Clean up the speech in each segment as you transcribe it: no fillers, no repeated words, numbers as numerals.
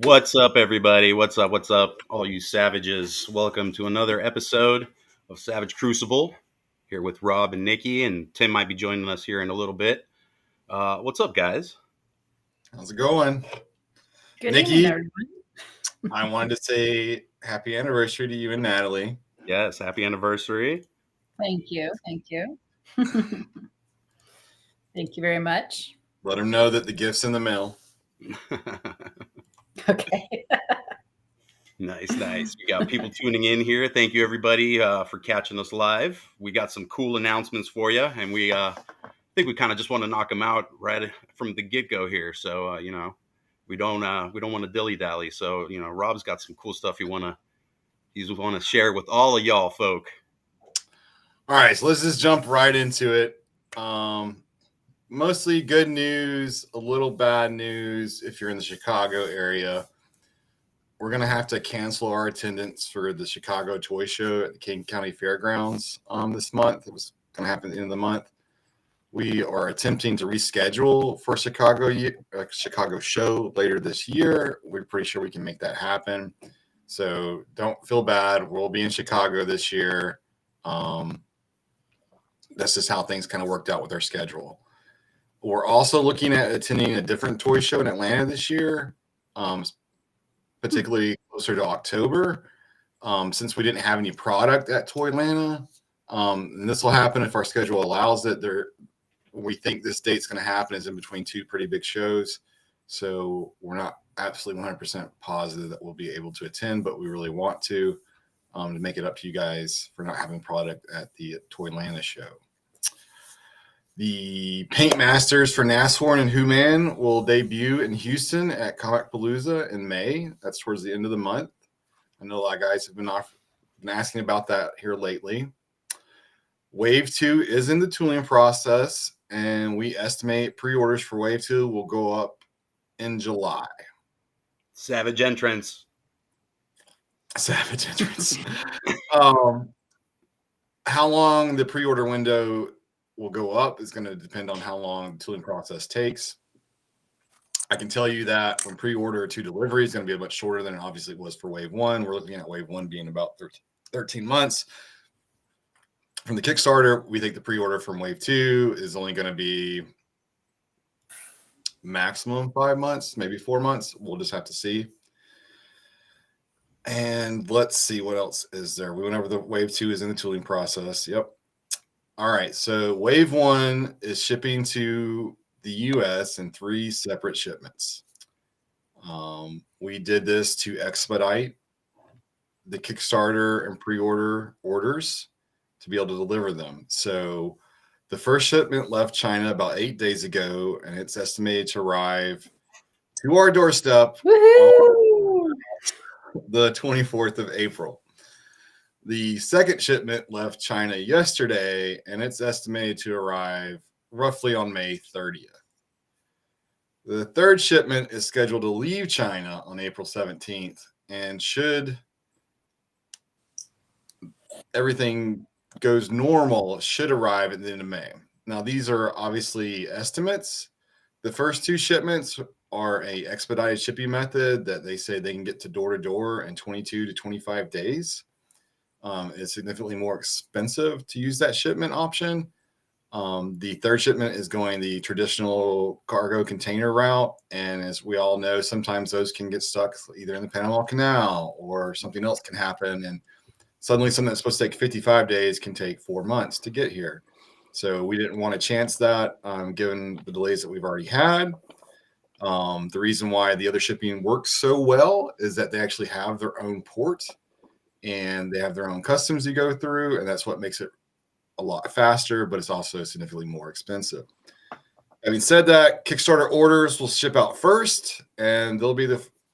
What's up, everybody? What's up? What's up, all you savages? Welcome to another episode of Savage Crucible. Here with Rob and Nikki, and Tim might be joining us here in a little bit. What's up, guys? How's it going? Good Nikki, evening, everyone. I wanted to say happy anniversary to you and Natalie. Yes, happy anniversary. Thank you. Thank you. Thank you very much. Let them know that the gift's in the mail. Okay. Nice. We got people tuning in here. Thank you, everybody, for catching us live. We got some cool announcements for you, and we think we kind of just want to knock them out right from the get-go here. So, we don't want to dilly-dally. So, Rob's got some cool stuff he's want to share with all of y'all folk. All right, so let's just jump right into it. Mostly good news, a little bad news if you're in the Chicago area. We're going to have to cancel our attendance for the Chicago Toy Show at the King County Fairgrounds this month. It was going to happen at the end of the month. We are attempting to reschedule for Chicago show later this year. We're pretty sure we can make that happen. So don't feel bad. We'll be in Chicago this year. That's just how things kind of worked out with our schedule. We're also looking at attending a different toy show in Atlanta this year, particularly closer to October, since we didn't have any product at Toy Atlanta. And this will happen if our schedule allows it. We think this date's going to happen is in between two pretty big shows. So we're not absolutely 100% positive that we'll be able to attend, but we really want to make it up to you guys for not having product at the Toy Atlanta show. The Paint Masters for Nashorn and Who-Man will debut in Houston at Comicpalooza in May. That's towards the end of the month. I know a lot of guys have been asking about that here lately. Wave 2 is in the tooling process, and we estimate pre-orders for Wave 2 will go up in July. Savage entrance. How long the pre-order window will go up is going to depend on how long the tooling process takes. I can tell you that from pre-order to delivery is going to be much shorter than it obviously was for Wave 1. We're looking at Wave 1 being about 13 months. From the Kickstarter, we think the pre-order from Wave 2 is only going to be maximum 5 months, maybe 4 months. We'll just have to see. And let's see what else is there. We went over the Wave 2 is in the tooling process. Yep. All right. So Wave 1 is shipping to the U.S. in 3 separate shipments. We did this to expedite the Kickstarter and pre-order orders to be able to deliver them. So the first shipment left China about 8 days ago, and it's estimated to arrive to our doorstep on the 24th of April. The second shipment left China yesterday, and it's estimated to arrive roughly on May 30th. The third shipment is scheduled to leave China on April 17th, and should everything goes normal, should arrive at the end of May. Now, these are obviously estimates. The first 2 shipments are a expedited shipping method that they say they can get to door in 22 to 25 days. It's significantly more expensive to use that shipment option. The third shipment is going the traditional cargo container route. And as we all know, sometimes those can get stuck either in the Panama Canal or something else can happen. And suddenly something that's supposed to take 55 days can take 4 months to get here. So we didn't want to chance that given the delays that we've already had. The reason why the other shipping works so well is that they actually have their own port and they have their own customs to go through. And that's what makes it a lot faster, but it's also significantly more expensive. Having said that, Kickstarter orders will ship out first, and they'll be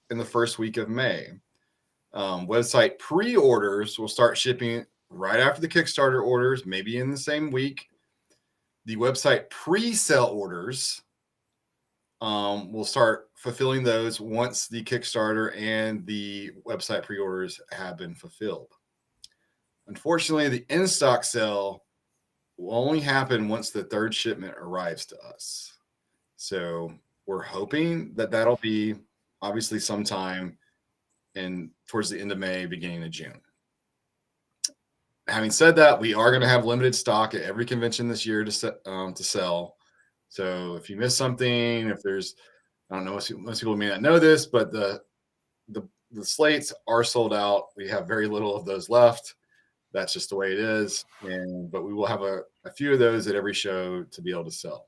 in the first week of May. Website pre-orders will start shipping right after the Kickstarter orders, maybe in the same week. The website pre-sale orders we'll start fulfilling those once the Kickstarter and the website pre-orders have been fulfilled. Unfortunately, the in-stock sale will only happen once the third shipment arrives to us. So we're hoping that that'll be obviously sometime towards the end of May, beginning of June. Having said that, we are going to have limited stock at every convention this year to sell. So if you miss something, if there's, I don't know, most people may not know this, but the slates are sold out. We have very little of those left. That's just the way it is. But we will have a few of those at every show to be able to sell.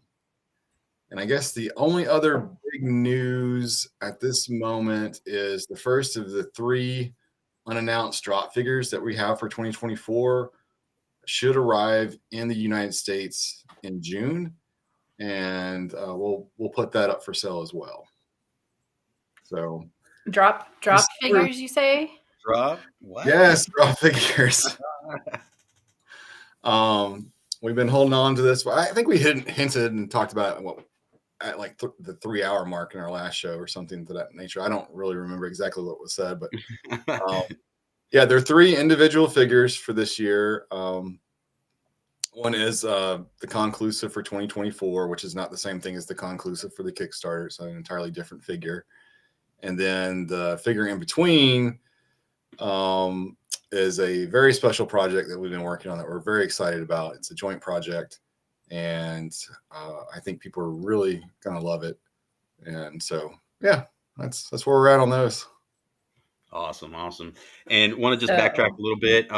And I guess the only other big news at this moment is the first of the 3 unannounced drop figures that we have for 2024 should arrive in the United States in June. And we'll put that up for sale as well. So Drop figures, you say? Drop? What? Yes, drop figures. We've been holding on to this. I think we hinted and talked about it at like the 3-hour mark in our last show or something to that nature. I don't really remember exactly what was said, but yeah, there are 3 individual figures for this year. One is the conclusive for 2024, which is not the same thing as the conclusive for the Kickstarter. It's an entirely different figure. And then the figure in between is a very special project that we've been working on that we're very excited about. It's a joint project, and I think people are really going to love it. And so, yeah, that's where we're at on those. Awesome. And want to just backtrack a little bit.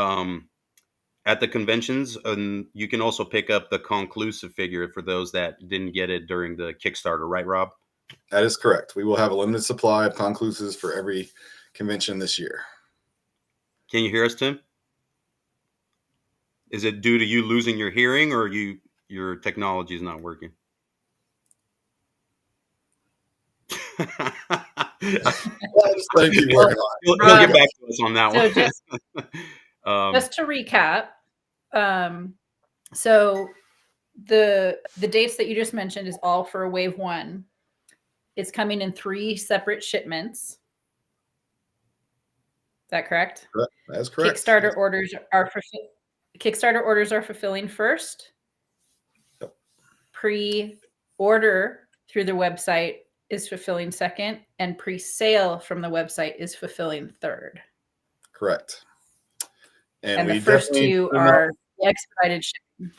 At the conventions, you can also pick up the conclusive figure for those that didn't get it during the Kickstarter, right, Rob? That is correct. We will have a limited supply of conclusives for every convention this year. Can you hear us, Tim? Is it due to you losing your hearing, or your technology is not working? He'll get back to us on that one. So just to recap, so the dates that you just mentioned is all for wave 1. It's coming in 3 separate shipments. Is that correct? That's correct. Kickstarter orders are fulfilling first. Yep. Pre-order through the website is fulfilling second, and pre-sale from the website is fulfilling third. Correct. And the first 2 are expedited shipping.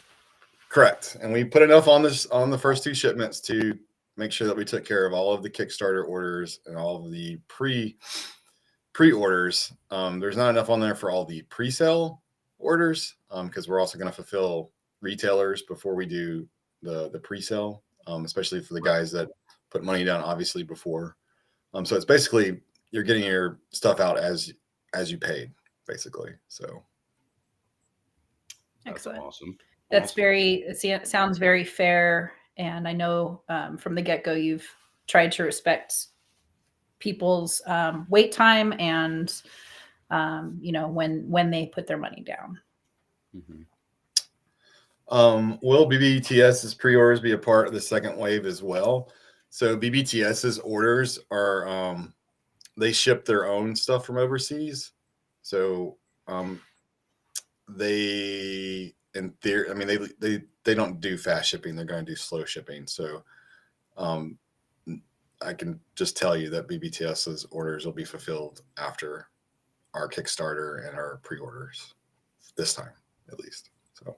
Correct. And we put enough on the first 2 shipments to make sure that we took care of all of the Kickstarter orders and all of the pre-orders. There's not enough on there for all the pre-sale orders because we're also going to fulfill retailers before we do the pre-sale, especially for the guys that put money down, obviously, before. So it's basically you're getting your stuff out as you paid, basically. So excellent. That's awesome. That's it sounds very fair. And I know from the get-go, you've tried to respect people's wait time and, when they put their money down. Mm-hmm. Will BBTS's pre-orders be a part of the second wave as well? So BBTS's orders are, they ship their own stuff from overseas. So they, in theory, I mean, they don't do fast shipping. They're going to do slow shipping. So I can just tell you that BBTS's orders will be fulfilled after our Kickstarter and our pre-orders this time, at least. So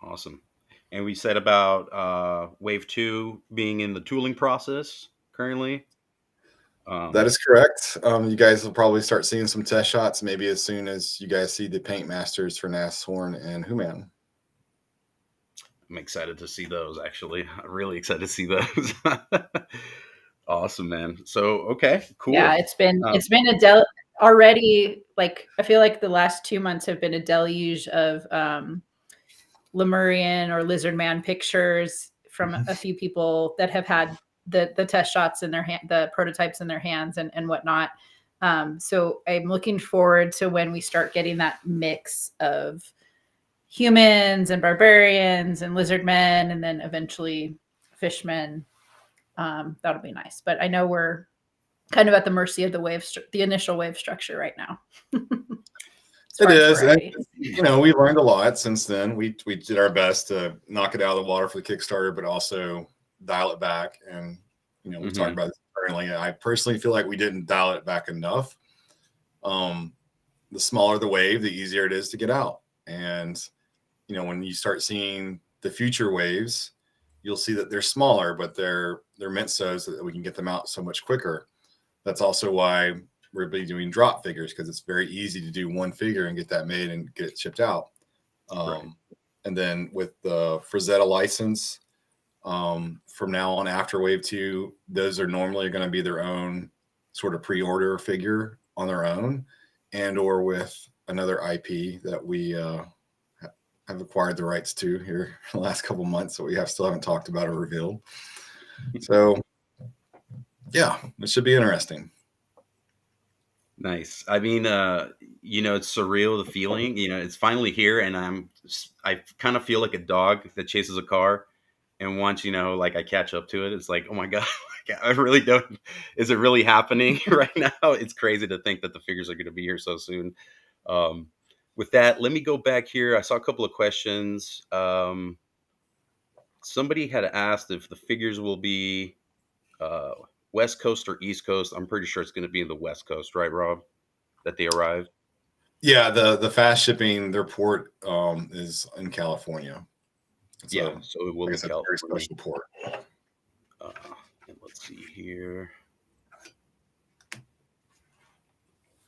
Awesome. And we said about wave 2 being in the tooling process currently. That is correct. You guys will probably start seeing some test shots maybe as soon as you guys see the paint masters for Nashorn and Human. I'm excited to see those. Actually, I'm really excited to see those. Awesome, man. So okay, cool. Yeah, it's been already, like, I feel like the last 2 months have been a deluge of Lemurian or lizard man pictures from a few people that have had the test shots in their hand, the prototypes in their hands and whatnot. So I'm looking forward to when we start getting that mix of humans and barbarians and lizard men, and then eventually fishmen. That'll be nice. But I know we're kind of at the mercy of the initial wave structure right now. It is. You know, we learned a lot since then. We did our best to knock it out of the water for the Kickstarter, but also dial it back. And, you know, we talked about this currently. I personally feel like we didn't dial it back enough. The smaller the wave, the easier it is to get out. And, you know, when you start seeing the future waves, you'll see that they're smaller, but they're meant so that we can get them out so much quicker. That's also why we're doing drop figures, because it's very easy to do one figure and get that made and get it shipped out. Right. And then with the Frazetta license, from now on after wave 2, those are normally going to be their own sort of pre-order figure on their own, and or with another IP that we have acquired the rights to here in the last couple months that we still haven't talked about or revealed. So yeah, it should be interesting. Nice. I mean, you know, it's surreal, the feeling, you know, it's finally here, and I kind of feel like a dog that chases a car. And once, you know, like I catch up to it, it's like, oh my God, I really don't, is it really happening right now? It's crazy to think that the figures are going to be here so soon. With that, let me go back here. I saw a couple of questions. Somebody had asked if the figures will be West Coast or East Coast. I'm pretty sure it's going to be in the West Coast, right, Rob? That they arrive. Yeah, the fast shipping, their port is in California. So it will be California. Very special port. And let's see here.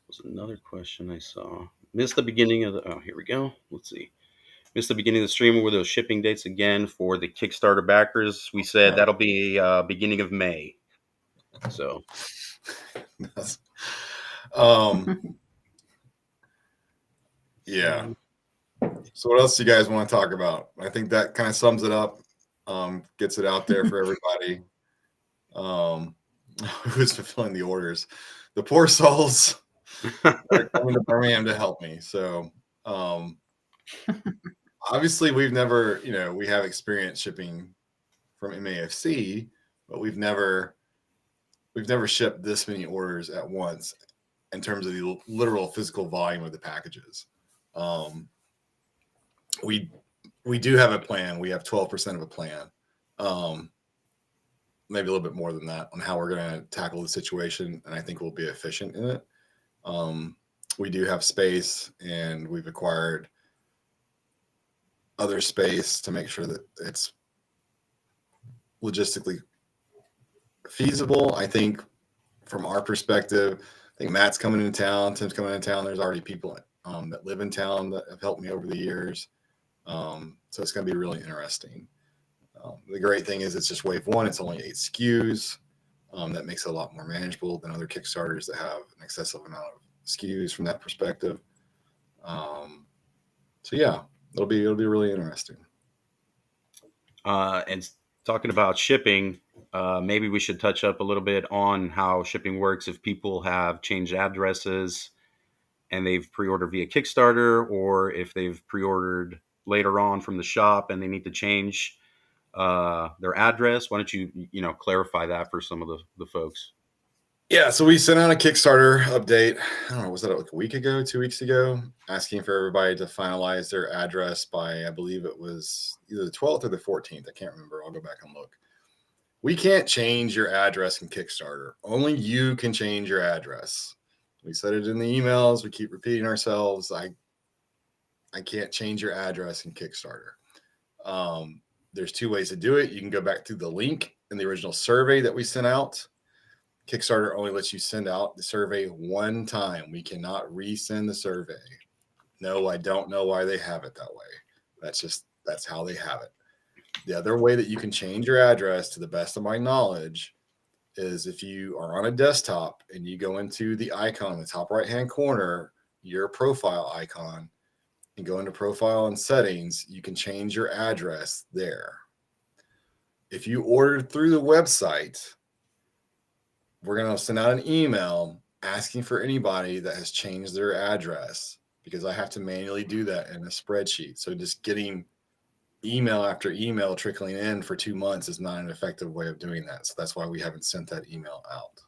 Was another question I saw. Missed the beginning of the. Oh, here we go. Let's see. Missed the beginning of the stream. Were those shipping dates again for the Kickstarter backers? We said that'll be beginning of May. So, yeah. So what else do you guys want to talk about? I think that kind of sums it up, gets it out there for everybody. Who's fulfilling the orders? The poor souls are coming to Birmingham to help me. So obviously we've never, you know, we have experience shipping from MAFC, but we've never shipped this many orders at once in terms of the literal physical volume of the packages. We do have a plan. We have 12% of a plan, maybe a little bit more than that, on how we're going to tackle the situation, and I think we'll be efficient in it. We do have space, and we've acquired other space to make sure that it's logistically feasible. I think from our perspective, I think Matt's coming into town, Tim's coming into town. There's already people that live in town that have helped me over the years. So it's going to be really interesting. The great thing is it's just wave 1. It's only 8 SKUs. That makes it a lot more manageable than other Kickstarters that have an excessive amount of SKUs from that perspective. So yeah, it'll be really interesting. And talking about shipping, maybe we should touch up a little bit on how shipping works if people have changed addresses and they've pre-ordered via Kickstarter, or if they've pre-ordered later on from the shop and they need to change their address. Why don't you clarify that for some of the folks? Yeah, so we sent out a Kickstarter update. I don't know, was that like a week ago, 2 weeks ago, asking for everybody to finalize their address by, I believe it was either the 12th or the 14th. I can't remember. I'll go back and look. We can't change your address in Kickstarter. Only you can change your address. We said it in the emails. We keep repeating ourselves. I can't change your address in Kickstarter. There's two ways to do it. You can go back through the link in the original survey that we sent out. Kickstarter only lets you send out the survey one time. We cannot resend the survey. No, I don't know why they have it that way. That's how they have it. The other way that you can change your address, to the best of my knowledge, is if you are on a desktop and you go into the icon in the top right-hand corner, your profile icon, and go into profile and settings, you can change your address there. If you ordered through the website, we're going to send out an email asking for anybody that has changed their address, because I have to manually do that in a spreadsheet. So just getting email after email trickling in for 2 months is not an effective way of doing that. So that's why we haven't sent that email out.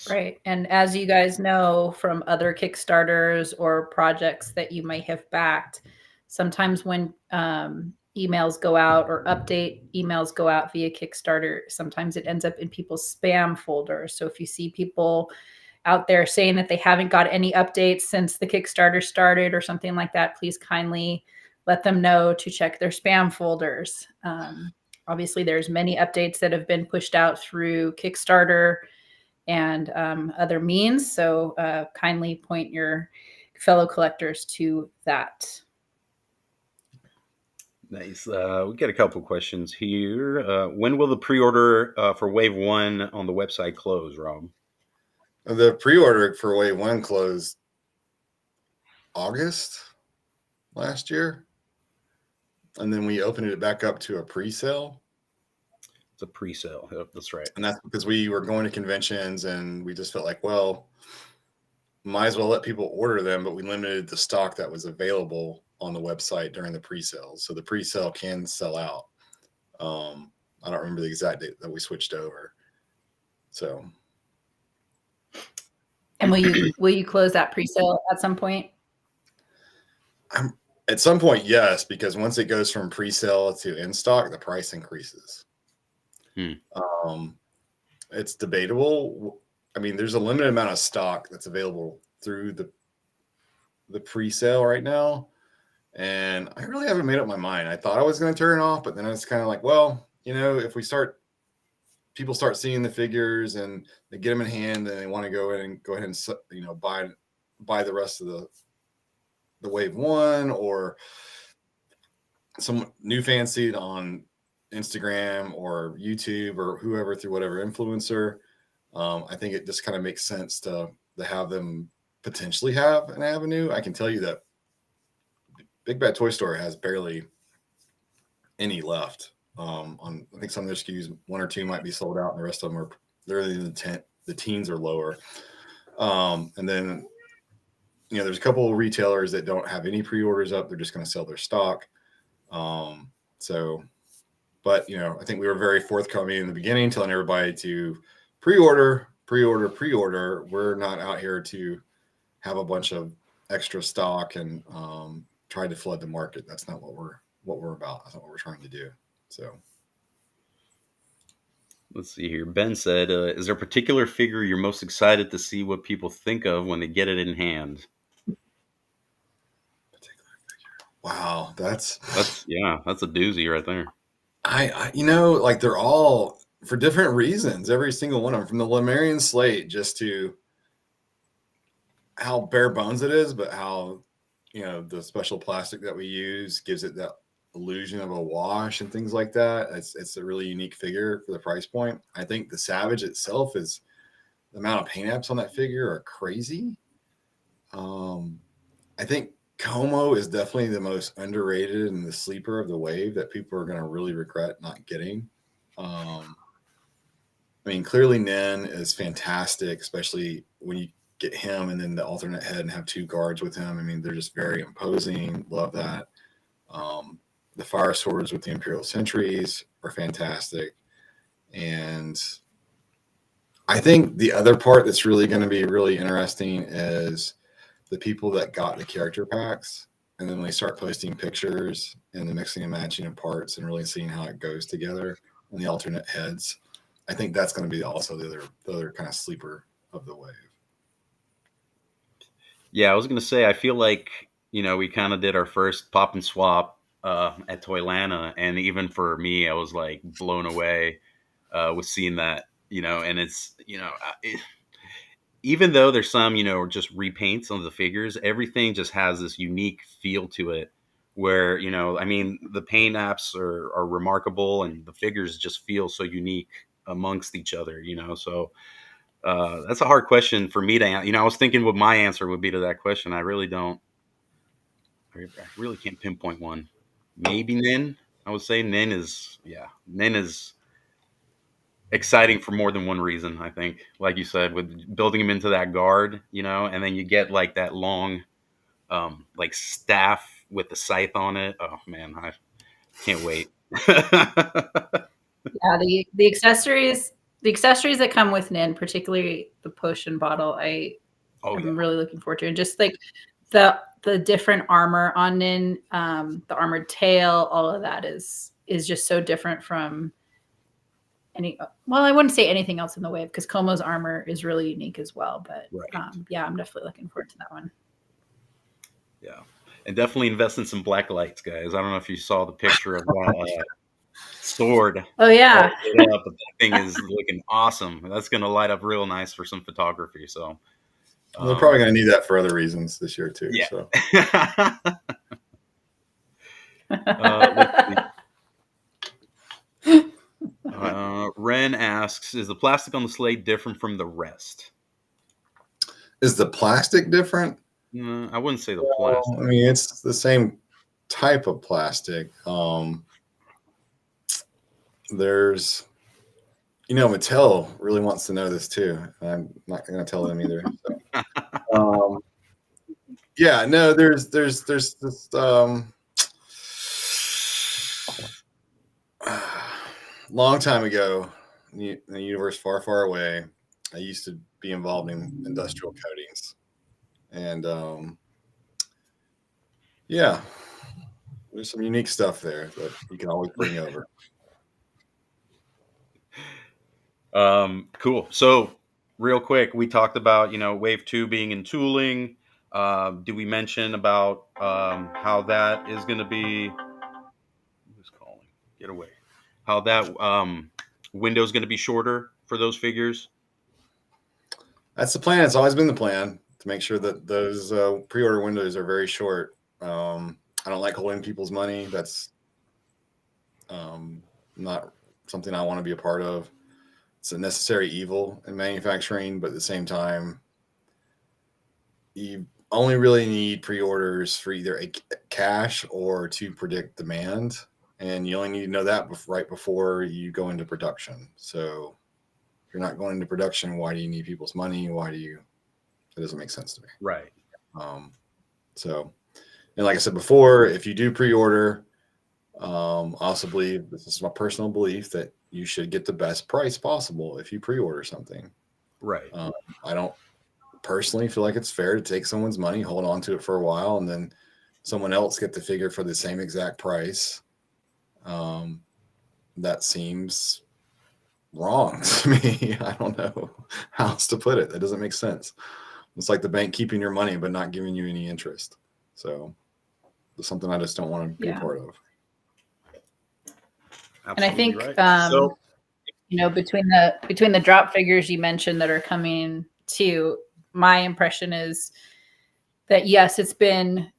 Right. And as you guys know from other Kickstarters or projects that you might have backed, sometimes when emails go out or update emails go out via Kickstarter, sometimes it ends up in people's spam folders. So if you see people out there saying that they haven't got any updates since the Kickstarter started or something like that, please kindly let them know to check their spam folders. Obviously, there's many updates that have been pushed out through Kickstarter and other means. So kindly point your fellow collectors to that. Nice. We got a couple questions here. When will the pre-order for Wave 1 on the website close, Rob? The pre-order for Wave 1 closed August last year. And then we opened it back up to a pre-sale. It's a pre-sale. Yep, that's right. And that's because we were going to conventions and we just felt like, well, might as well let people order them, but we limited the stock that was available on the website during the pre-sales. So the pre-sale can sell out. I don't remember the exact date that we switched over. So. And will you close that pre-sale at some point? At some point, yes, because once it goes from pre-sale to in stock, the price increases. It's debatable. I mean, there's a limited amount of stock that's available through the pre-sale right now, and I really haven't made up my mind. I thought I was going to turn it off, but then it's kind of like, well, if people start seeing the figures and they get them in hand and they want to go ahead and buy the rest of the Wave 1 or some new fan seed on Instagram or YouTube or whoever, through whatever influencer. I think it just kind of makes sense to have them potentially have an avenue. I can tell you that Big Bad Toy Store has barely any left. I think some of their SKUs, 1 or 2 might be sold out, and the rest of them are literally in the teens or lower. And then there's a couple of retailers that don't have any pre-orders up. They're just going to sell their stock. But I think we were very forthcoming in the beginning, telling everybody to pre-order. We're not out here to have a bunch of extra stock and try to flood the market. That's not what we're about. That's not what we're trying to do. So let's see here. Ben said, is there a particular figure you're most excited to see what people think of when they get it in hand? Wow, that's a doozy right there. I they're all for different reasons. Every single one of them, from the Lemurian slate, just to how bare bones it is, but how the special plastic that we use gives it that illusion of a wash and things like that. It's a really unique figure for the price point. I think the Savage itself is, the amount of paint apps on that figure are crazy. I think Como is definitely the most underrated and the sleeper of the wave that people are going to really regret not getting. Clearly Nen is fantastic, especially when you get him and then the alternate head and have 2 guards with him. They're just very imposing. Love that. The fire swords with the Imperial Sentries are fantastic. And I think the other part that's really going to be really interesting is the people that got the character packs, and then they start posting pictures and the mixing and matching of parts and really seeing how it goes together and the alternate heads. I think that's going to be also the other kind of sleeper of the wave. Yeah, I was going to say, I feel like, we kind of did our first pop and swap at Toylanta, and even for me, I was like blown away with seeing that. And it's even though there's some just repaints on the figures, everything just has this unique feel to it. Where I mean, the paint apps are remarkable, and the figures just feel so unique amongst each other. So that's a hard question for me to answer. I was thinking what my answer would be to that question. I really don't. I really can't pinpoint one. Maybe Nin. I would say Nin is, yeah. Nin is exciting for more than one reason. I think, like you said, with building him into that guard, and then you get like that long, like staff with the scythe on it. Oh man, I can't wait. Yeah, the accessories that come with Nin, particularly the potion bottle, Oh yeah, I'm really looking forward to, and just like the different armor on Nin, the armored tail, all of that is just so different from well, I wouldn't say anything else in the wave, because Como's armor is really unique as well. But right. yeah, I'm definitely looking forward to that one. Yeah, and definitely invest in some black lights, guys. I don't know if you saw the picture of that sword. Oh yeah, But that thing is looking awesome. That's going to light up real nice for some photography. So They're probably going to need that for other reasons this year too. yeah. So. Ren asks, is the plastic on the slate different from the rest? Is the plastic different? No, I wouldn't say the plastic. I mean, it's the same type of plastic. There's, Mattel really wants to know this too. I'm not going to tell them either. So. Yeah, no, there's this long time ago in a universe far, far away, I used to be involved in industrial coatings, and yeah, there's some unique stuff there that you can always bring over. Cool. So real quick, we talked about, wave 2 being in tooling. Did we mention about how that is going to be? Who's calling? Get away. How that window is going to be shorter for those figures? That's the plan. It's always been the plan to make sure that those pre-order windows are very short. I don't like holding people's money. That's not something I want to be a part of. It's a necessary evil in manufacturing, but at the same time, you only really need pre-orders for either a cash or to predict demand, and you only need to know that right before you go into production. So if you're not going into production, why do you need people's money? It doesn't make sense to me. Right. So, and like I said before, if you do pre-order, I also believe, this is my personal belief, that you should get the best price possible if you pre-order something. Right. I don't personally feel like it's fair to take someone's money, hold on to it for a while, and then someone else get the figure for the same exact price. That seems wrong to me. I don't know how else to put it. That doesn't make sense. It's like the bank keeping your money but not giving you any interest. So it's something I just don't want to be a part of. Absolutely. And I think right. between the drop figures you mentioned that are coming too, my impression is that yes, it's been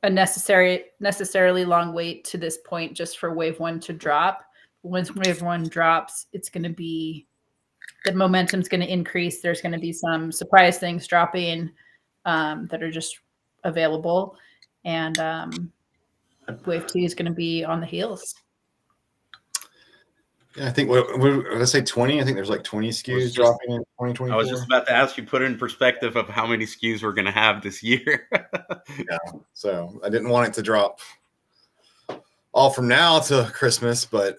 a necessarily long wait to this point just for wave 1 to drop. Once wave 1 drops, it's going to be, the momentum's going to increase. There's going to be some surprise things dropping that are just available, and wave 2 is going to be on the heels. Yeah, I think let's say 20. I think there's like 20 SKUs dropping in 2024. I was just about to ask you, put it in perspective of how many SKUs we're going to have this year. Yeah, so I didn't want it to drop all from now to Christmas, but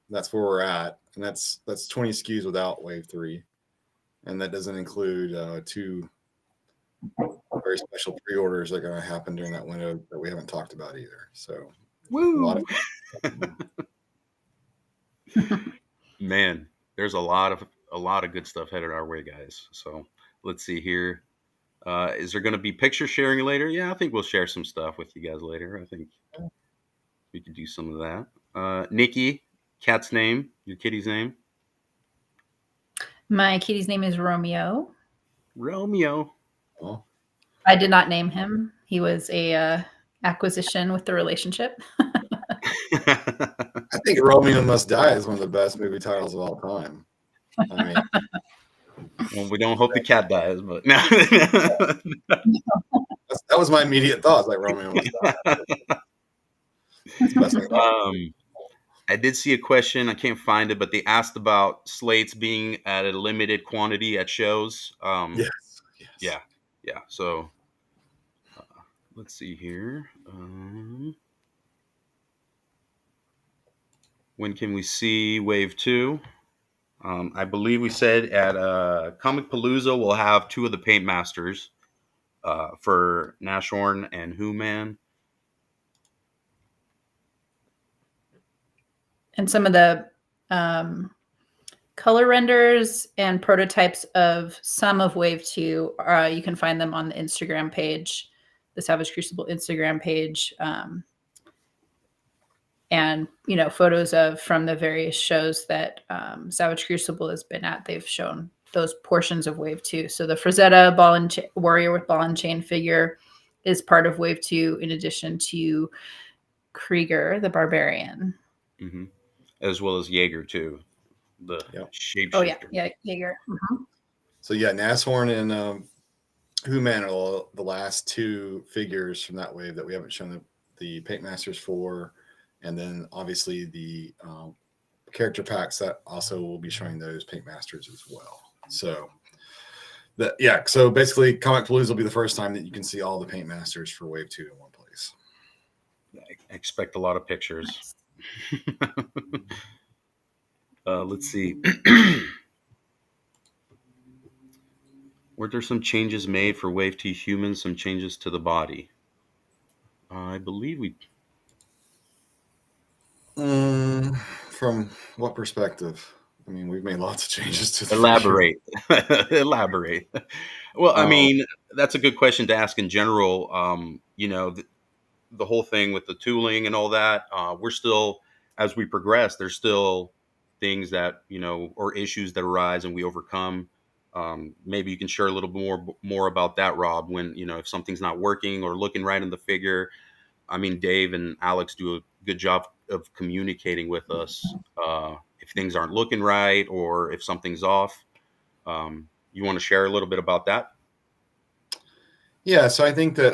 that's where we're at, and that's 20 SKUs without wave 3, and that doesn't include 2 very special pre-orders that are going to happen during that window that we haven't talked about either. So, woo! A lot of Man, there's a lot of good stuff headed our way, guys. So let's see here. Is there going to be picture sharing later? Yeah, I think we'll share some stuff with you guys later. I think we could do some of that. Nikki, cat's name, your kitty's name? My kitty's name is Romeo. Romeo. Oh, I did not name him. He was a acquisition with the relationship. I think Romeo Must Die is one of the best movie titles of all time. I mean, Well, we don't hope the cat dies, but no. that was my immediate thoughts. Like Romeo Must Die. It's the best thing about it. I did see a question. I can't find it, but they asked about slates being at a limited quantity at shows. Yes. Yeah, yeah. So let's see here. When can we see Wave 2? I believe we said at Comic Palooza we'll have 2 of the paint masters for Nashorn and Who Man. And some of the color renders and prototypes of some of Wave 2, you can find them on the Instagram page, the Savage Crucible Instagram page. And, you know, photos of from the various shows that Savage Crucible has been at. They've shown those portions of Wave 2. So the Frazetta warrior with ball and chain figure is part of Wave 2, in addition to Krieger, the barbarian. Mm-hmm. As well as Jaeger, too. The shapeshifter. Oh, yeah, Jaeger. Mm-hmm. So, yeah, Nashorn and Who Man are the last 2 figures from that wave that we haven't shown the paint masters for. And then obviously the character packs that also will be showing those paint masters as well. So so basically Comic Palooza will be the first time that you can see all the paint masters for Wave 2 in one place. I expect a lot of pictures. Let's see. Were there some changes made for Wave 2 humans, some changes to the body? I believe we... From what perspective? I mean, we've made lots of changes to the Elaborate. Elaborate. Well, I mean, that's a good question to ask in general. You know, the whole thing with the tooling and all that, we're still, as we progress, there's still things that, you know, or issues that arise and we overcome. Maybe you can share a little more about that, Rob, when, you know, if something's not working or looking right in the figure. I mean, Dave and Alex do a good job of communicating with us if things aren't looking right or if something's off. You want to share a little bit about that? Yeah, so I think that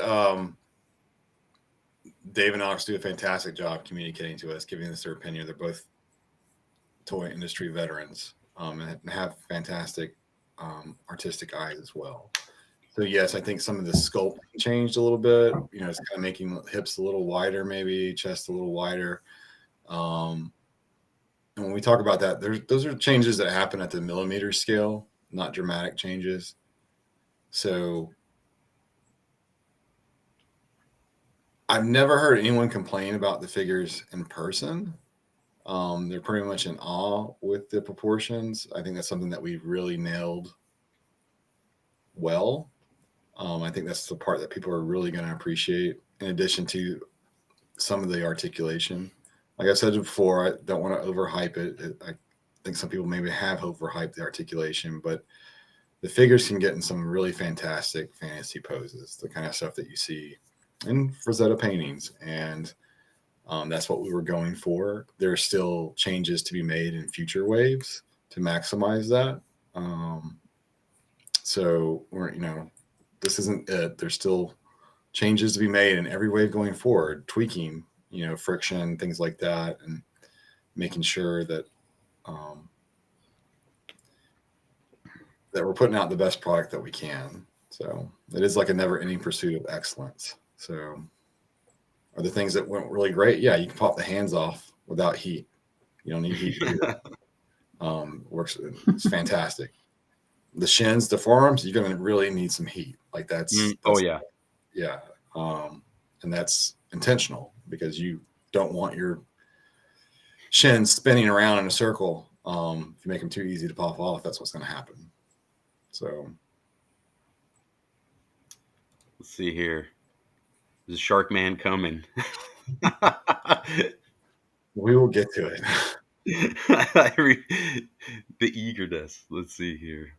Dave and Alex do a fantastic job communicating to us, giving us their opinion. They're both toy industry veterans and have fantastic artistic eyes as well. So yes, I think some of the sculpt changed a little bit. You know, it's kind of making hips a little wider, maybe chest a little wider. And when we talk about that, those are changes that happen at the millimeter scale, not dramatic changes. So I've never heard anyone complain about the figures in person. They're pretty much in awe with the proportions. I think that's something that we've really nailed well. I think that's the part that people are really going to appreciate, in addition to some of the articulation. Like I said before, I don't want to overhype it. I think some people maybe have overhyped the articulation, but the figures can get in some really fantastic fantasy poses, the kind of stuff that you see in Frazetta paintings. And that's what we were going for. There are still changes to be made in future waves to maximize that. So we're, you know, this isn't it. There's still changes to be made in every wave going forward, tweaking, you know, friction, things like that, and making sure that that we're putting out the best product that we can. So it is like a never-ending pursuit of excellence. So are the things that went really great? Yeah, you can pop the hands off without heat. You don't need heat to do that. Works. It's fantastic. The shins, the forearms, you're going to really need some heat. Like that's oh yeah. Yeah. And that's intentional because you don't want your shins spinning around in a circle. If you make them too easy to pop off, that's what's going to happen. So Let's see here. Is Shark Man coming? We will get to it. The eagerness. Let's see here.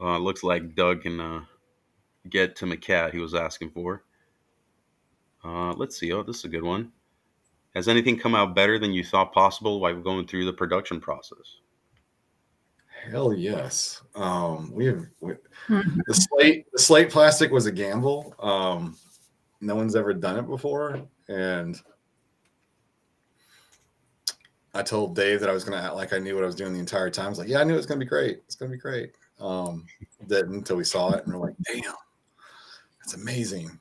It looks like Doug can get to McCat he was asking for. Let's see. Oh, this is a good one. Has anything come out better than you thought possible while going through the production process? Hell yes. Mhm. The slate plastic was a gamble. No one's ever done it before, and I told Dave that I was going to act like I knew what I was doing the entire time. I was like, yeah, I knew it was going to be great. It's going to be great. Didn't until we saw it, and we're like, damn, that's amazing.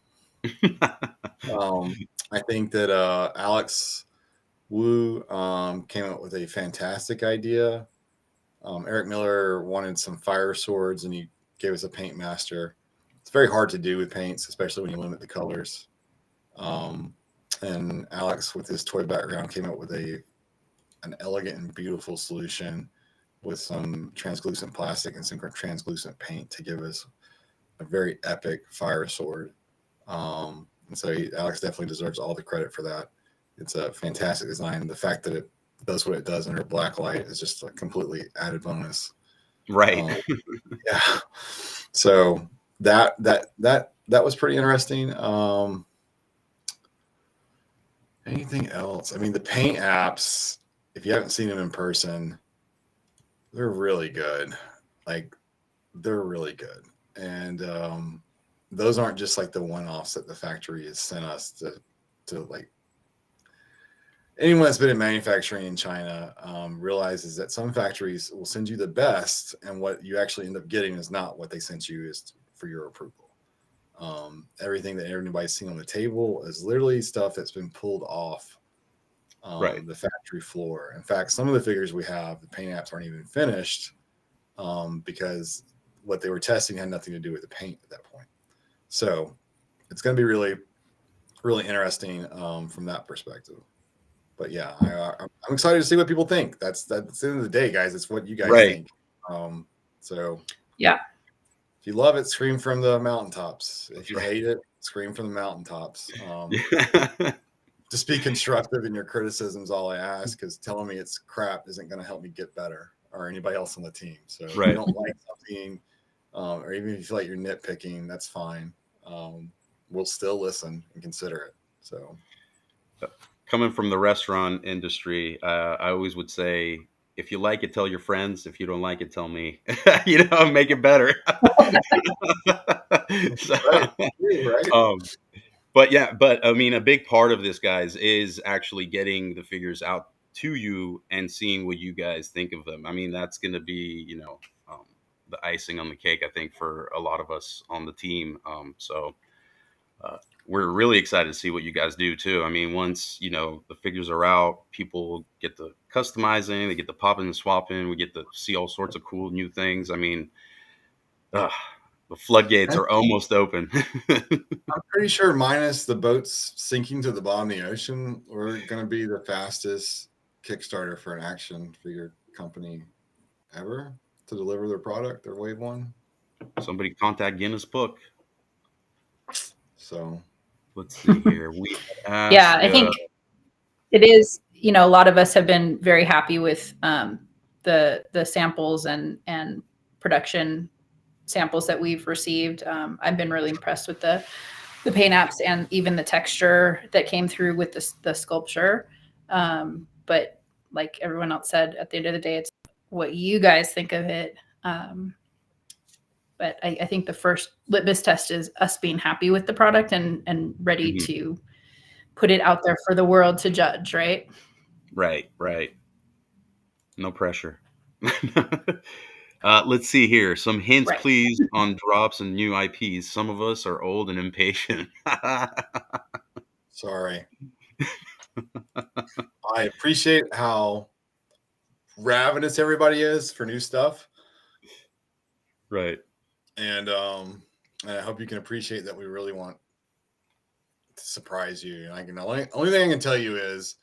I think that Alex Wu came up with a fantastic idea. Eric Miller wanted some fire swords, and he gave us a paint master. It's very hard to do with paints, especially when you limit the colors. And Alex, with his toy background, came up with an elegant and beautiful solution with some translucent plastic and some translucent paint to give us a very epic fire sword. And so Alex definitely deserves all the credit for that. It's a fantastic design. The fact that it does what it does under black light is just a completely added bonus. Right. Yeah. So that was pretty interesting. Anything else? I mean, the paint apps, if you haven't seen them in person, they're really good. Like, they're really good. And those aren't just like the one-offs that the factory has sent us to like. Anyone that's been in manufacturing in China realizes that some factories will send you the best, and what you actually end up getting is not what they sent you is for your approval. Everything that everybody's seen on the table is literally stuff that's been pulled off Right. the factory floor. In fact, some of the figures we have, the paint apps aren't even finished because what they were testing had nothing to do with the paint at that point. So it's going to be really, really interesting from that perspective. But yeah, I'm excited to see what people think. That's the end of the day, guys. It's what you guys Right. think. So Yeah. if you love it, scream from the mountaintops. If you hate it, scream from the mountaintops. Just be constructive in your criticisms. All I ask, because telling me it's crap isn't going to help me get better or anybody else on the team. So if you don't like something, or even if you feel like you're nitpicking, that's fine. We'll still listen and consider it. So Coming from the restaurant industry, I always would say, if you like it, tell your friends. If you don't like it, tell me. Make it better. So, right. but I mean, a big part of this, guys, is actually getting the figures out to you and seeing what you guys think of them. I mean, that's going to be, the icing on the cake, I think, for a lot of us on the team. We're really excited to see what you guys do too. I mean, once the figures are out, people get the customizing, they get the popping and swapping, we get to see all sorts of cool new things. I mean, the floodgates are almost open. I'm pretty sure, minus the boats sinking to the bottom of the ocean, we're going to be the fastest Kickstarter for an action figure company ever to deliver their product, their Wave One. Somebody contact Guinness Book. So let's see here. We Yeah, I think it is. A lot of us have been very happy with the samples and production samples that we've received. I've been really impressed with the paint apps and even the texture that came through with the sculpture. But like everyone else said, at the end of the day, it's what you guys think of it. But I think the first litmus test is us being happy with the product and ready to put it out there for the world to judge, right? Right. No pressure. Let's see here. Some hints, Right. please, on drops and new IPs. Some of us are old and impatient. sorry. I appreciate how ravenous everybody is for new stuff. Right. And I hope you can appreciate that we really want to surprise you. And only thing I can tell you is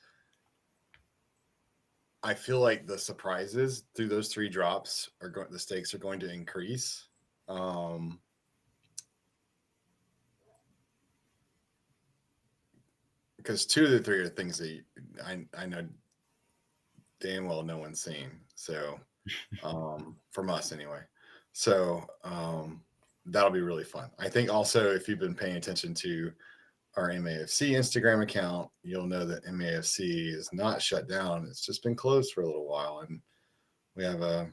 I feel like the surprises through those 3 drops the stakes are going to increase. because 2 of the 3 are things that I know damn well no one's seen. So from us anyway. So that'll be really fun. I think also if you've been paying attention to our MAFC Instagram account, you'll know that MAFC is not shut down. It's just been closed for a little while, and we have an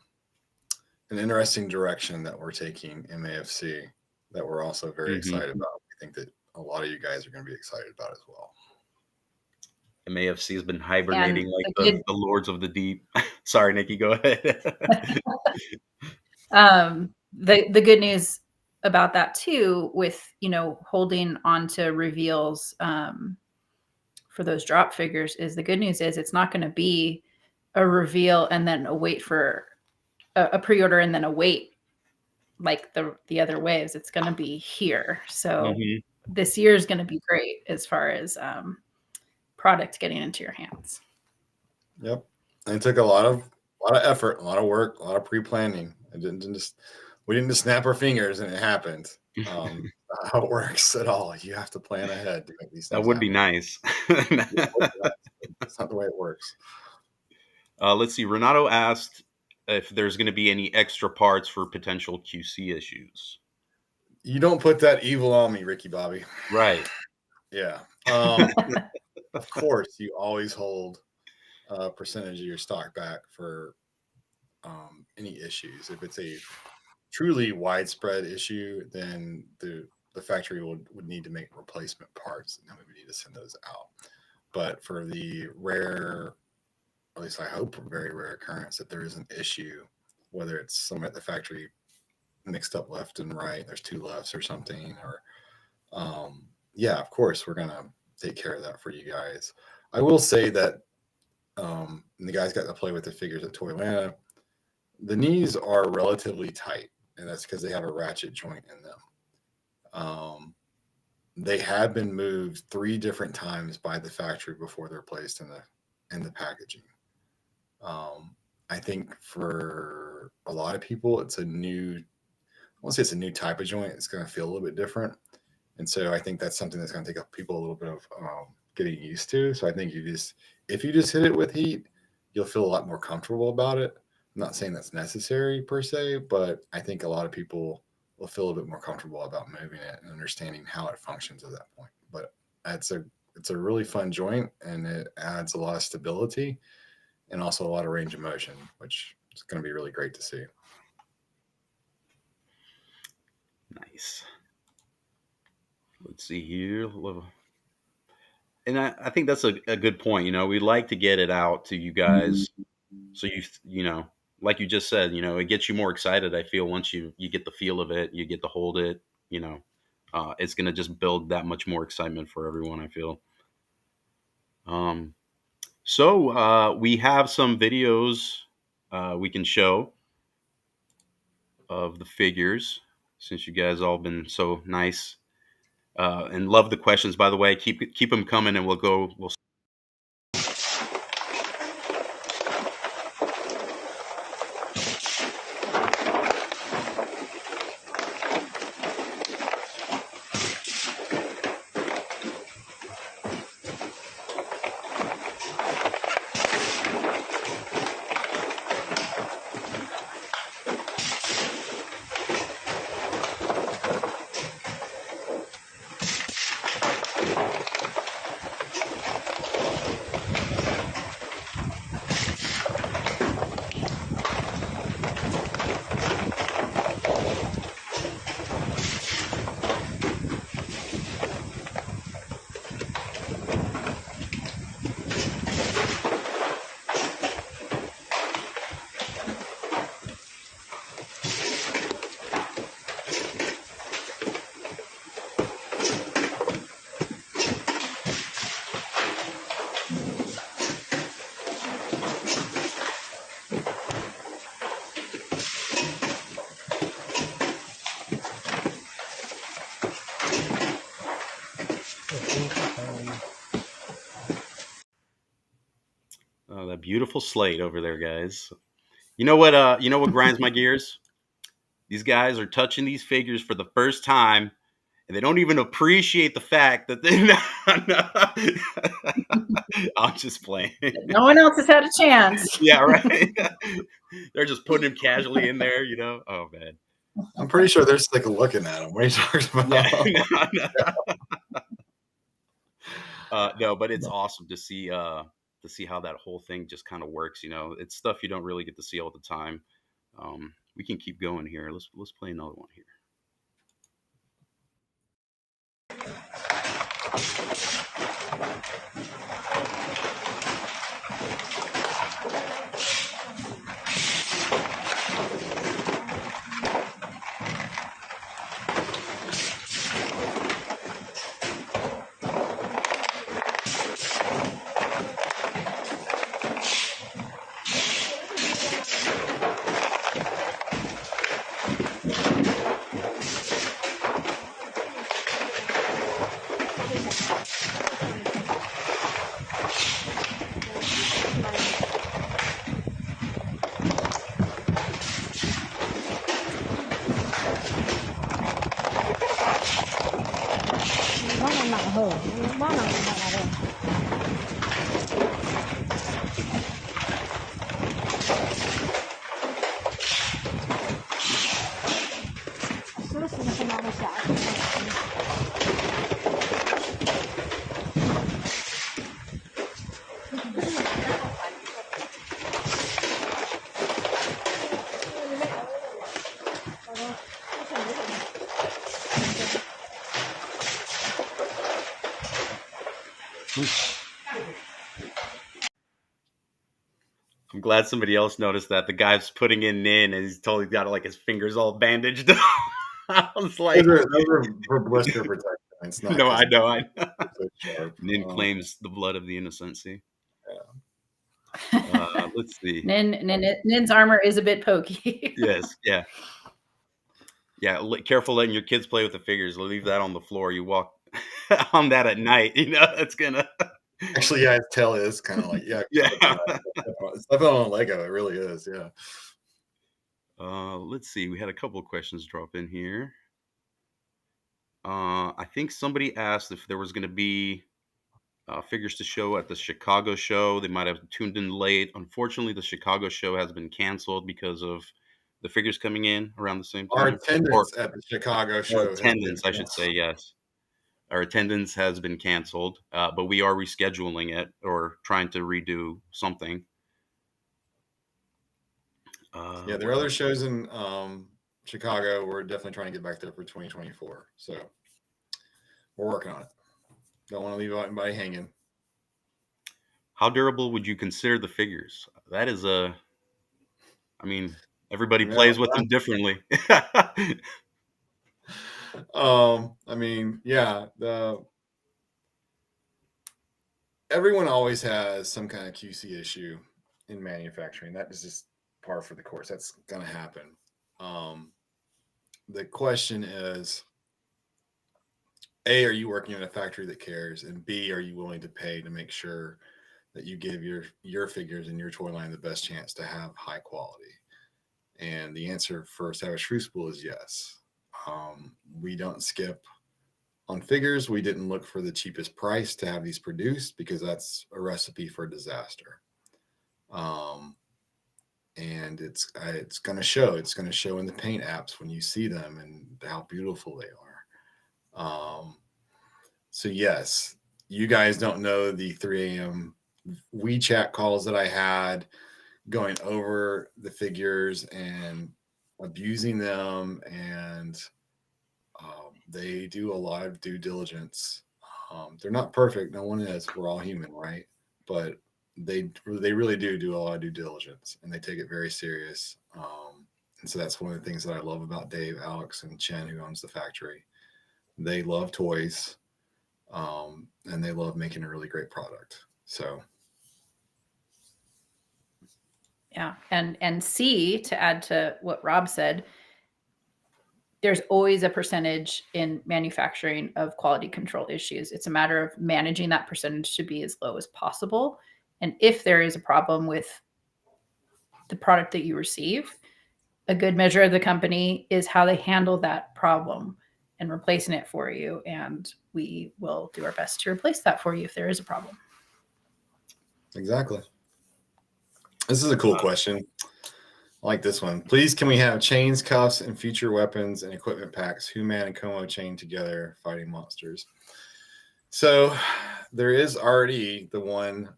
interesting direction that we're taking MAFC that we're also very excited about. I think that a lot of you guys are going to be excited about as well. MAFC has been hibernating like the lords of the deep. Sorry, Nikki, go ahead. The good news about that too, with holding on to reveals for those drop figures, is the good news is it's not going to be a reveal and then a wait for a pre-order and then a wait like the other waves. It's going to be here. So this year is going to be great as far as product getting into your hands. Yep. And it took a lot of effort, a lot of work, a lot of pre-planning. We didn't just snap our fingers and it happened. Not how it works at all. You have to plan ahead to make these things. That would be nice. That's not the way it works. Let's see. Renato asked if there's going to be any extra parts for potential QC issues. You don't put that evil on me, Ricky Bobby. Right. Yeah. Of course, you always hold a percentage of your stock back for any issues. If it's a truly widespread issue, then the factory would need to make replacement parts, and then we would need to send those out. But for the rare, at least I hope, very rare occurrence that there is an issue, whether it's some at the factory mixed up left and right, there's 2 lefts or something, or yeah, of course we're gonna take care of that for you guys. I will say that the guys got to play with the figures at Toylanta. The knees are relatively tight, and that's because they have a ratchet joint in them. They have been moved 3 different times by the factory before they're placed in the packaging. I think for a lot of people, it's I won't say it's a new type of joint. It's going to feel a little bit different. And so I think that's something that's going to take people a little bit of getting used to. So I think if you just hit it with heat, you'll feel a lot more comfortable about it. I'm not saying that's necessary per se, but I think a lot of people will feel a little bit more comfortable about moving it and understanding how it functions at that point. But it's a really fun joint, and it adds a lot of stability and also a lot of range of motion, which is going to be really great to see. Nice. Let's see here. And I think that's a good point. We'd like to get it out to you guys. So like you just said, it gets you more excited. I feel once you get the feel of it, you get to hold it, it's going to just build that much more excitement for everyone, I feel. So we have some videos we can show of the figures, since you guys all been so nice and love the questions, by the way. Keep them coming, and we'll that beautiful slate over there, guys. You know what grinds my gears? These guys are touching these figures for the first time, and they don't even appreciate the fact that they're not. I'm just playing. No one else has had a chance. Yeah, right. They're just putting him casually in there, Oh man. I'm pretty sure they're sick of looking at him. What are you talking about? Yeah, no, but it's awesome to see how that whole thing just kind of works. It's stuff you don't really get to see all the time. We can keep going here. Let's play another one here. I'm glad somebody else noticed that. The guy's putting in Nin, and he's totally got his fingers all bandaged. I was like, those are for blister protection. It's not. No, I know. Sharp. Nin claims the blood of the innocent. See. Yeah. Let's see. Nin's armor is a bit pokey. Yes. Yeah. Yeah. Careful letting your kids play with the figures. Leave that on the floor. You walk on that at night. It's gonna. Actually, yeah, his tail is kind of like Yeah. It's definitely on a Lego. It really is. Yeah. Let's see. We had a couple of questions drop in here. I think somebody asked if there was going to be figures to show at the Chicago show. They might have tuned in late. Unfortunately, the Chicago show has been canceled because of the figures coming in around the same time. Our attendance at the Chicago show. Attendance, I should say, yes. Our attendance has been canceled, but we are rescheduling it or trying to redo something. Yeah, there are other shows in Chicago. We're definitely trying to get back there for 2024. So we're working on it. Don't want to leave anybody hanging. How durable would you consider the figures? That is everybody plays with them differently. Everyone always has some kind of QC issue in manufacturing. That is just par for the course. That's going to happen. The question is, A, are you working in a factory that cares? And B, are you willing to pay to make sure that you give your figures and your toy line the best chance to have high quality? And the answer for Savage Crucible is yes. We don't skip on figures. We didn't look for the cheapest price to have these produced because that's a recipe for disaster. And it's going to show. It's going to show in the paint apps when you see them and how beautiful they are. So yes, you guys don't know the 3 a.m. WeChat calls that I had going over the figures and abusing them, and they do a lot of due diligence. They're not perfect. No one is. We're all human, right? But they really do a lot of due diligence, and they take it very serious. And so that's one of the things that I love about Dave, Alex, and Chen, who owns the factory. They love toys, and they love making a really great product. So. Yeah. And C, to add to what Rob said, there's always a percentage in manufacturing of quality control issues. It's a matter of managing that percentage to be as low as possible. And if there is a problem with the product that you receive, a good measure of the company is how they handle that problem. and replacing it for you. And we will do our best to replace that for you if there is a problem. Exactly. This is a cool question. I like this one. Please, can we have chains, cuffs, and future weapons and equipment packs, Human and Como chained together fighting monsters? So there is already the one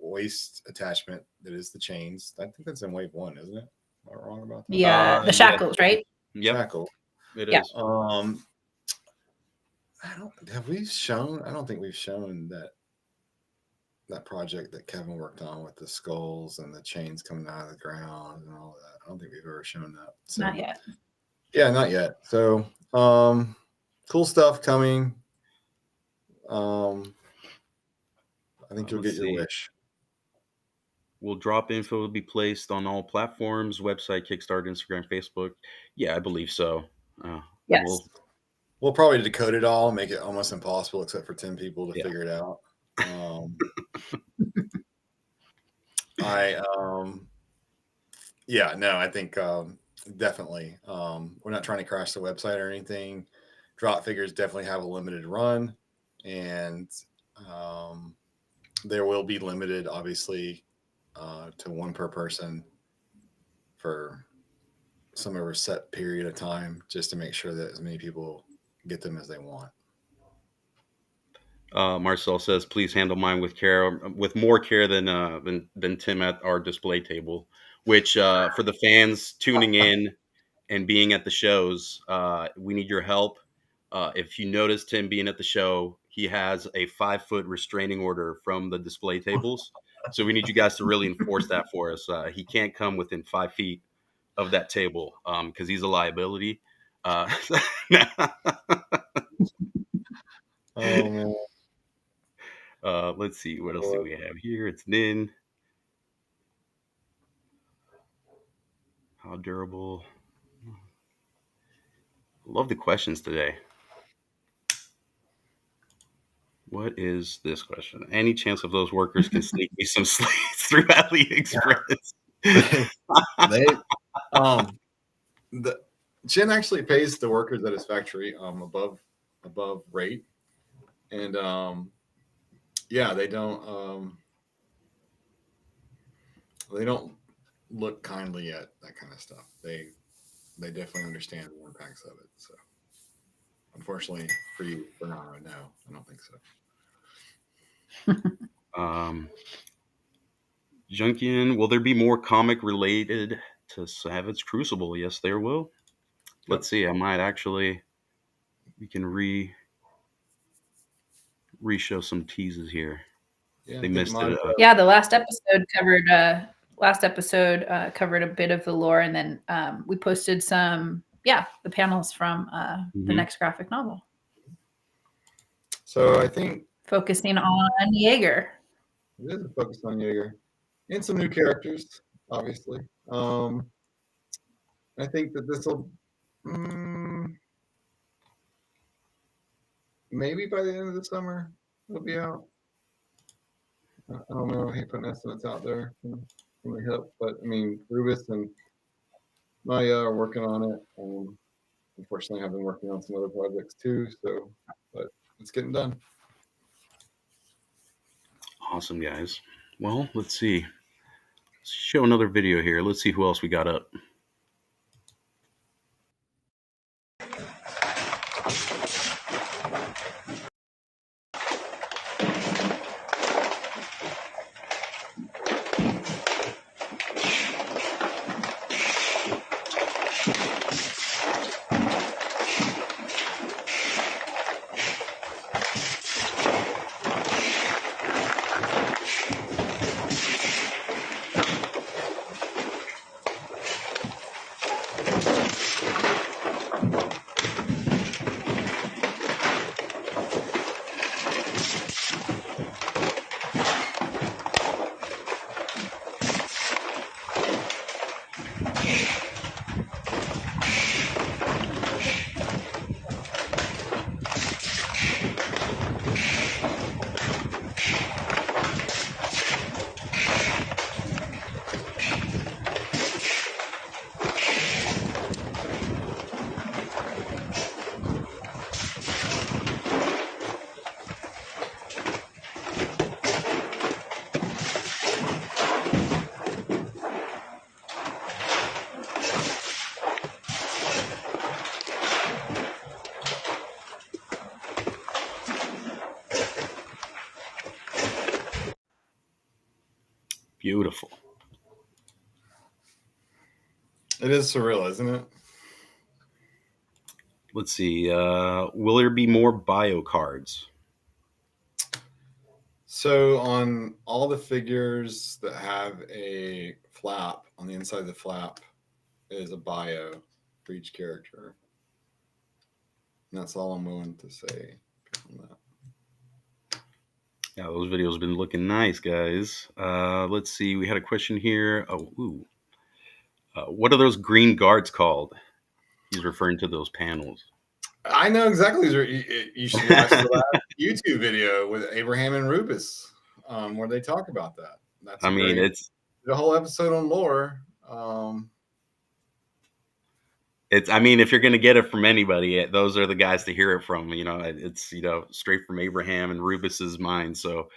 waist attachment that is the chains. I think that's in wave 1, isn't it? Am I wrong about that? Yeah, the shackles, right? Yep, Shackle. it Yeah. is. I don't think we've shown that project that Kevin worked on with the skulls and the chains coming out of the ground and all that. I don't think we've ever shown that. So, Not yet. Yeah, not yet. So cool stuff coming. I think you'll get your wish. Will drop info will be placed on all platforms, website, Kickstarter, Instagram, Facebook? Yeah, I believe so. Yes. We'll probably decode it all and make it almost impossible except for 10 people to figure it out. I think definitely. We're not trying to crash the website or anything. Drop figures definitely have a limited run, and there will be limited, obviously, to one per person for some of a set period of time, just to make sure that as many people get them as they want. Marcel says, "Please handle mine with care, with more care than Tim at our display table." Which, for the fans tuning in and being at the shows, we need your help. If you notice Tim being at the show, he has a 5-foot restraining order from the display tables. So we need you guys to really enforce that for us. He can't come within 5 feet of that table because he's a liability. Oh man. Let's see, what else do we have here? It's Nin. How durable? Love the questions today. What is this question? Any chance of those workers can sneak me some slates through AliExpress? Jen actually pays the workers at his factory above rate, and they don't look kindly at that kind of stuff. They definitely understand the impacts of it. So unfortunately for you, for now, no, I don't think so. Junkian, will there be more comic related to Savage Crucible? Yes, there will. Let's see. I might actually. We can re-show some teases here. They missed it. Yeah, the last episode covered a bit of the lore, and then we posted some. Yeah, the panels from the next graphic novel. So I think focusing on Jaeger. It is a focus on Jaeger and some new characters, obviously. I think that this will maybe by the end of the summer it'll be out. I don't know. I hate putting estimates out there from the hip, but I mean, Rubis and Maya are working on it. Unfortunately, I've been working on some other projects too. So, but it's getting done. Awesome, guys. Well, let's see. Let's show another video here. Let's see who else we got up. Beautiful. It is surreal, isn't it? Let's see. Will there be more bio cards? So on all the figures that have a flap, on the inside of the flap is a bio for each character. And that's all I'm willing to say on that. Yeah, those videos have been looking nice, guys. Let's see. We had a question here. What are those green guards called? He's referring to those panels. I know exactly. You should watch the last YouTube video with Abraham and Rubus, where they talk about that. That's it's the whole episode on lore. If you're going to get it from anybody, those are the guys to hear it from. It's straight from Abraham and Rubus's mind. So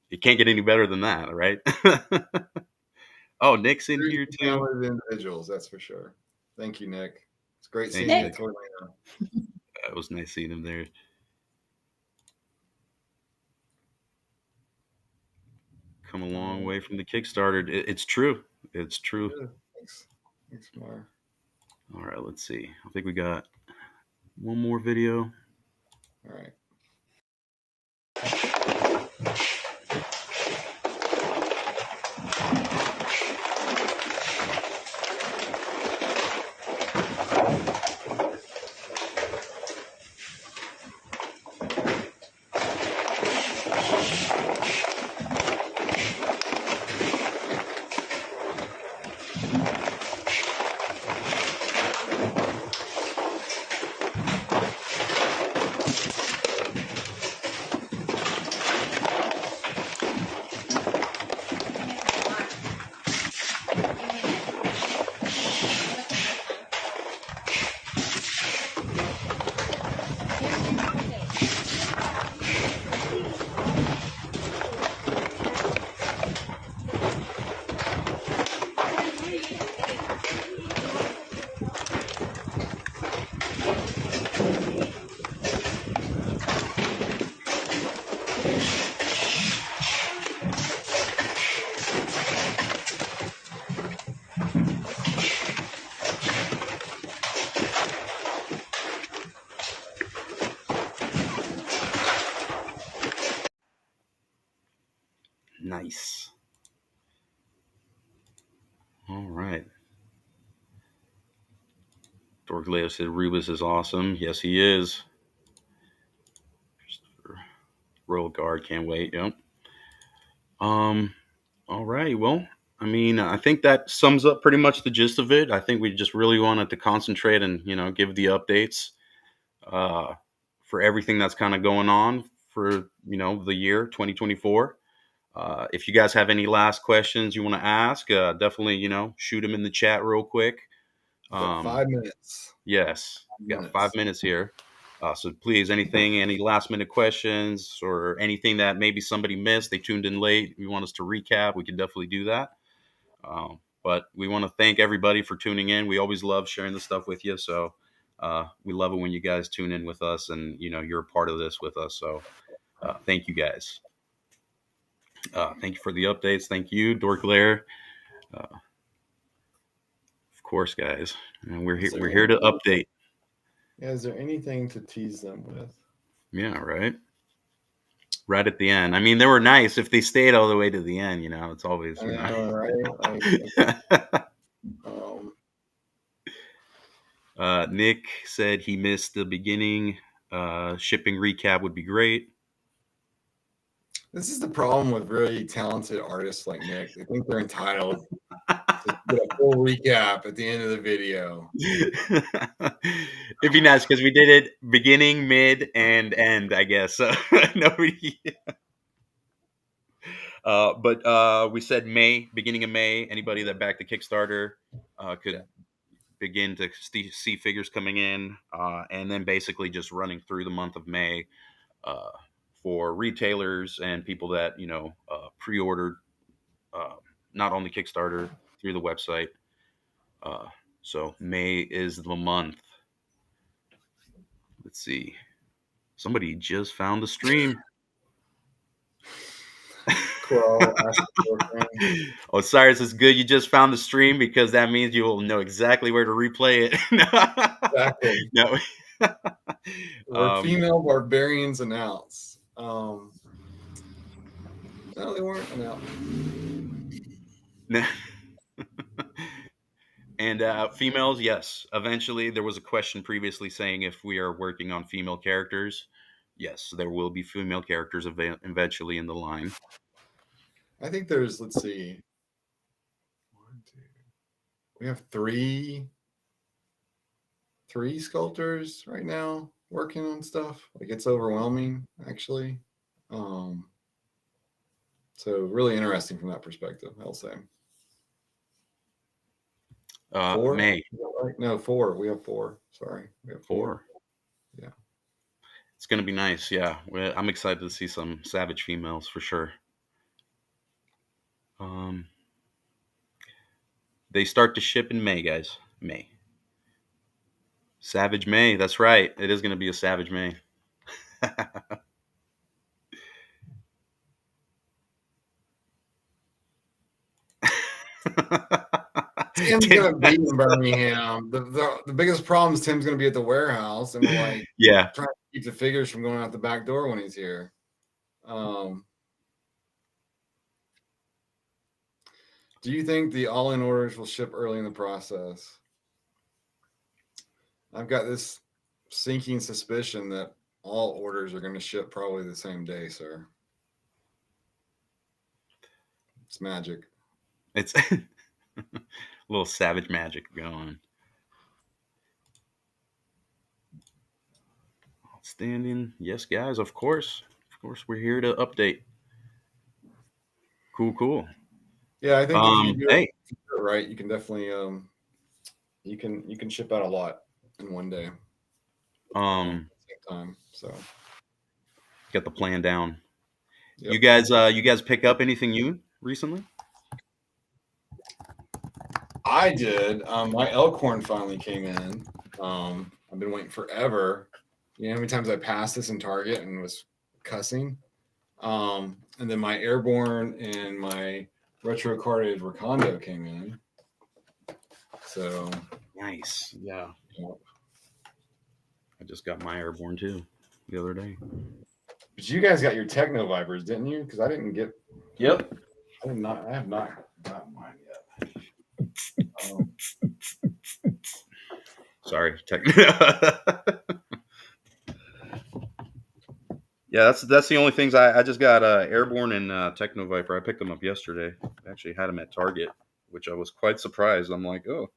it can't get any better than that, right? Oh, Nick's in here too. Talented individuals, that's for sure. Thank you, Nick. It's great seeing Nick. you. It was nice seeing him there. Come a long way from the Kickstarter. It's true. It's true. Yeah, thanks, Mar. All right, let's see. I think we got one more video. All right. Nice. All right. Dorgleo said Rubus is awesome. Yes, he is. Royal Guard, can't wait. Yep. All right. Well, I think that sums up pretty much the gist of it. I think we just really wanted to concentrate and give the updates for everything that's kind of going on for the year 2024. If you guys have any last questions you want to ask, definitely shoot them in the chat real quick. 5 minutes. Yes, we got 5 minutes here. So please, any last minute questions or anything that maybe somebody missed, they tuned in late, you want us to recap, we can definitely do that. But we want to thank everybody for tuning in. We always love sharing the stuff with you. So we love it when you guys tune in with us and, you're a part of this with us. So thank you guys. Thank you for the updates. Thank you, Dorklair. Of course, guys. And we're here to update. Yeah, is there anything to tease them with? Yeah, right. Right at the end. They were nice if they stayed all the way to the end. It's always. Right. Nick said he missed the beginning. Shipping recap would be great. This is the problem with really talented artists like Nick. They think they're entitled to get a full recap at the end of the video. It'd be nice because we did it beginning, mid, and end, I guess. So nobody. But we said May, beginning of May. Anybody that backed the Kickstarter could begin to see figures coming in, and then basically just running through the month of May. For retailers and people that pre-ordered not on the Kickstarter, through the website. So May is the month. Let's see. Somebody just found the stream. 12. Ask your boyfriend. Osiris, is good you just found the stream because that means you will know exactly where to replay it. Exactly. No. Were female barbarians announced? No, they weren't announced. And females, yes. Eventually, there was a question previously saying if we are working on female characters. Yes, there will be female characters eventually in the line. I think there's, let's see. 1, 2. We have three sculptors right now working on stuff. Like, it's overwhelming, actually. So really interesting from that perspective, I'll say. 4? May. No, 4. We have 4. Sorry. We have 4. Yeah. It's going to be nice. Yeah. I'm excited to see some savage females for sure. They start to ship in May, guys. May. Savage May. That's right. It is going to be a Savage May. Tim's gonna be in Birmingham. The biggest problem is Tim's gonna be at the warehouse, and we're like, yeah, trying to keep the figures from going out the back door when he's here. Do you think the all-in orders will ship early in the process? I've got this sinking suspicion that all orders are going to ship probably the same day, sir. It's magic. It's a little savage magic going. Outstanding. Yes, guys, of course. Of course, we're here to update. Cool. Yeah, I think if you do hey. it right, you can definitely you can ship out a lot in one day. At the same time. So get the plan down. Yep. You guys pick up anything new recently? I did. My Elkhorn finally came in. I've been waiting forever. You know how many times I passed this in Target and was cussing? And then my Airborne and my retro carded Recondo came in. So nice. Yeah. I just got my Airborne too the other day. But you guys got your Techno Vipers, didn't you? Because I didn't get. Yep. I have not got mine yet. Sorry, yeah, that's the only things I just got Airborne and Techno Viper. I picked them up yesterday. I actually had them at Target, which I was quite surprised. I'm like, oh,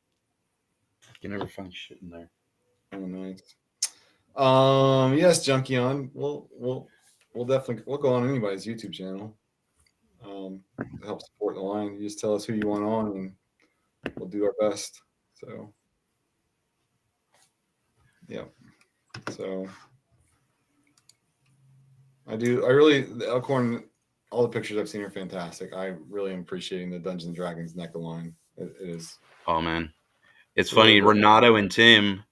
you can never find shit in there. Oh, nice. Yes, Junkion. We'll definitely go on anybody's YouTube channel. To help support the line. You just tell us who you want on, and we'll do our best. So, yeah. So, the Elkhorn, all the pictures I've seen are fantastic. I really am appreciating the Dungeons and Dragons NECA line. It is. Oh, man. It's funny. Renato and Tim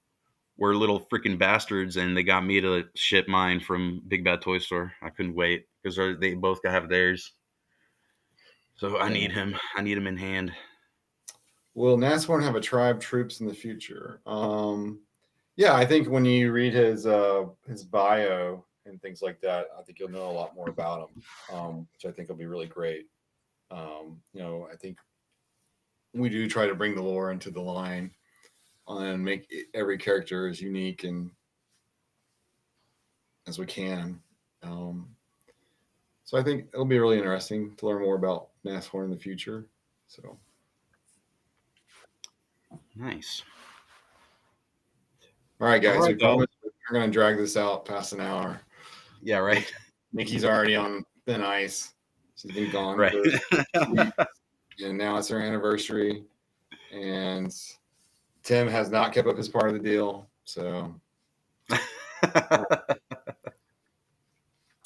were little freaking bastards, and they got me to ship mine from Big Bad Toy Store. I couldn't wait because they both have theirs. So I need him. I need him in hand. Will Nashorn have a tribe troops in the future? Yeah, I think when you read his bio and things like that, I think you'll know a lot more about him, which I think will be really great. I think we do try to bring the lore into the line and make every character as unique and as we can. So I think it'll be really interesting to learn more about Nashorn in the future. So nice. All right, guys. We promise we're going to drag this out past an hour. Yeah, right. Nikki's already on thin ice. She's been gone right. And now it's her anniversary. And Tim has not kept up his part of the deal. So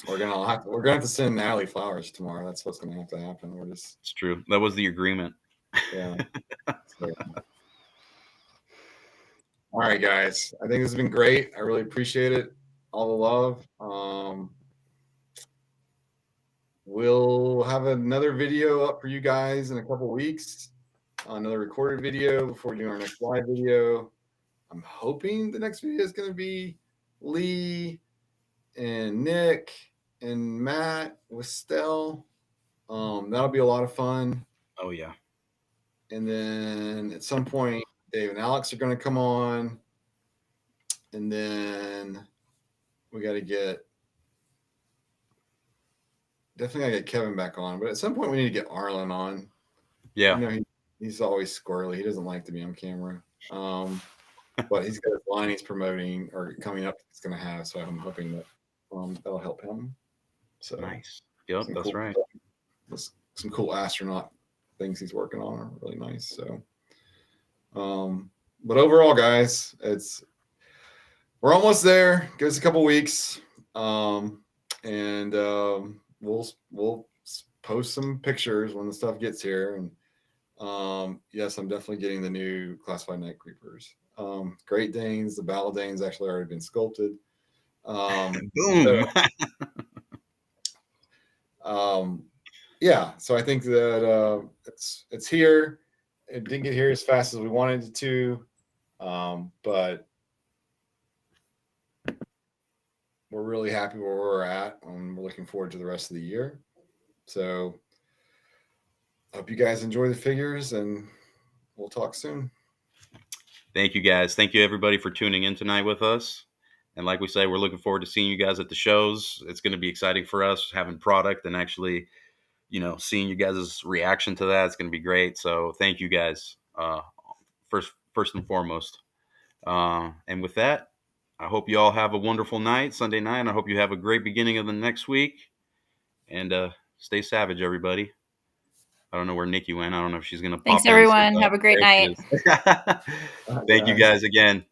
we're gonna have to send Natalie flowers tomorrow. That's what's gonna have to happen. It's true. That was the agreement. Yeah. So. All right, guys. I think this has been great. I really appreciate it. All the love. we'll have another video up for you guys in a couple weeks. Another recorded video before we do our next live video. I'm hoping the next video is going to be Lee and Nick and Matt with Stell. That'll be a lot of fun. Oh yeah. And then at some point, Dave and Alex are going to come on. And then we got to definitely get Kevin back on. But at some point, we need to get Arlen on. Yeah. You know, he's always squirrely. He doesn't like to be on camera. But he's got a line he's promoting or coming up he's going to have. So I'm hoping that that'll help him. So nice. Yep, that's cool right. Some cool astronaut things he's working on are really nice. So, but overall, guys, we're almost there. Give us a couple weeks, and we'll post some pictures when the stuff gets here. And yes, I'm definitely getting the new classified night creepers. Great Danes, the Battle Danes actually already been sculpted. Boom. Yeah, so I think that it's here. It didn't get here as fast as we wanted it to, but we're really happy where we're at, and we're looking forward to the rest of the year. So I hope you guys enjoy the figures, and we'll talk soon. Thank you, guys. Thank you, everybody, for tuning in tonight with us. And like we say, we're looking forward to seeing you guys at the shows. It's going to be exciting for us having product and actually, seeing you guys' reaction to that. It's going to be great. So thank you guys, first and foremost. And with that, I hope you all have a wonderful night, Sunday night. And I hope you have a great beginning of the next week. And stay savage, everybody. I don't know where Nikki went. I don't know if she's going to pop. Thanks, everyone. Have a great night. Thank you guys again.